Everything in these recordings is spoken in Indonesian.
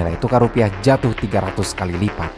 nilai tukar rupiah jatuh 300 kali lipat.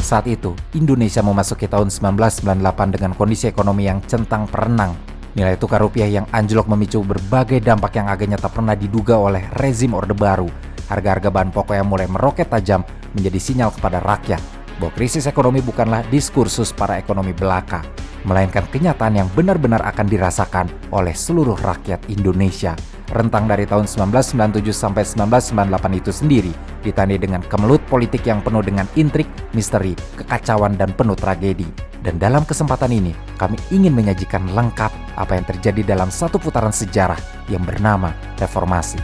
Saat itu, Indonesia memasuki tahun 1998 dengan kondisi ekonomi yang centang perenang. Nilai tukar rupiah yang anjlok memicu berbagai dampak yang agaknya tak pernah diduga oleh rezim Orde Baru. Harga-harga bahan pokok yang mulai meroket tajam menjadi sinyal kepada rakyat bahwa krisis ekonomi bukanlah diskursus para ekonomi belaka, melainkan kenyataan yang benar-benar akan dirasakan oleh seluruh rakyat Indonesia. Rentang dari tahun 1997 sampai 1998 itu sendiri ditandai dengan kemelut politik yang penuh dengan intrik, misteri, kekacauan, dan penuh tragedi. Dan dalam kesempatan ini, kami ingin menyajikan lengkap apa yang terjadi dalam satu putaran sejarah yang bernama Reformasi.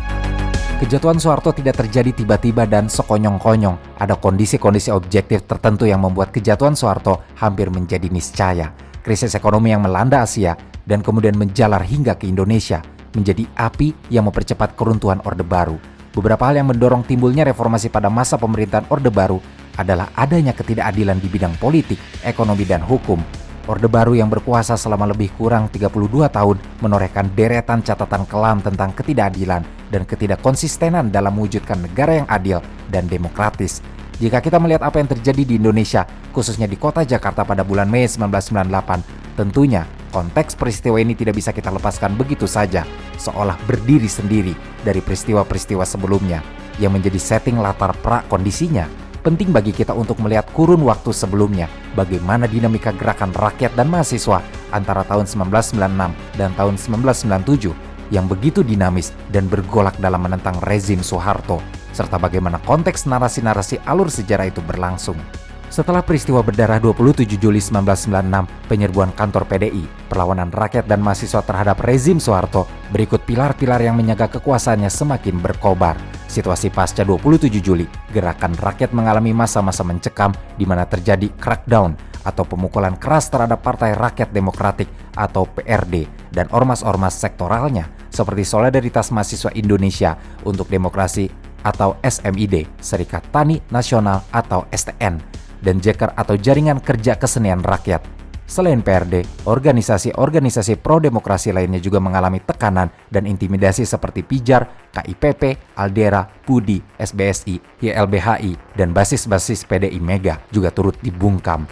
Kejatuhan Soeharto tidak terjadi tiba-tiba dan sekonyong-konyong. Ada kondisi-kondisi objektif tertentu yang membuat kejatuhan Soeharto hampir menjadi niscaya. Krisis ekonomi yang melanda Asia dan kemudian menjalar hingga ke Indonesia menjadi api yang mempercepat keruntuhan Orde Baru. Beberapa hal yang mendorong timbulnya reformasi pada masa pemerintahan Orde Baru adalah adanya ketidakadilan di bidang politik, ekonomi, dan hukum. Orde Baru yang berkuasa selama lebih kurang 32 tahun menorehkan deretan catatan kelam tentang ketidakadilan dan ketidakkonsistenan dalam mewujudkan negara yang adil dan demokratis. Jika kita melihat apa yang terjadi di Indonesia, khususnya di kota Jakarta pada bulan Mei 1998, tentunya konteks peristiwa ini tidak bisa kita lepaskan begitu saja, seolah berdiri sendiri dari peristiwa-peristiwa sebelumnya yang menjadi setting latar pra-kondisinya. Penting bagi kita untuk melihat kurun waktu sebelumnya, bagaimana dinamika gerakan rakyat dan mahasiswa antara tahun 1996 dan tahun 1997 yang begitu dinamis dan bergolak dalam menentang rezim Soeharto, serta bagaimana konteks narasi-narasi alur sejarah itu berlangsung. Setelah peristiwa berdarah 27 Juli 1996, penyerbuan kantor PDI, perlawanan rakyat dan mahasiswa terhadap rezim Soeharto, berikut pilar-pilar yang menjaga kekuasaannya semakin berkobar. Situasi pasca 27 Juli, gerakan rakyat mengalami masa-masa mencekam di mana terjadi crackdown atau pemukulan keras terhadap Partai Rakyat Demokratik atau PRD dan ormas-ormas sektoralnya seperti Solidaritas Mahasiswa Indonesia untuk Demokrasi atau SMID, Serikat Tani Nasional atau STN, dan JEKER atau Jaringan Kerja Kesenian Rakyat. Selain PRD, organisasi-organisasi pro-demokrasi lainnya juga mengalami tekanan dan intimidasi seperti PIJAR, KIPP, Aldera, PUDI, SBSI, YLBHI, dan basis-basis PDI Mega juga turut dibungkam.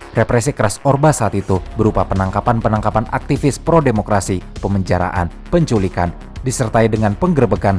Represi keras Orba saat itu berupa penangkapan-penangkapan aktivis pro-demokrasi, pemenjaraan, penculikan, disertai dengan penggerebekan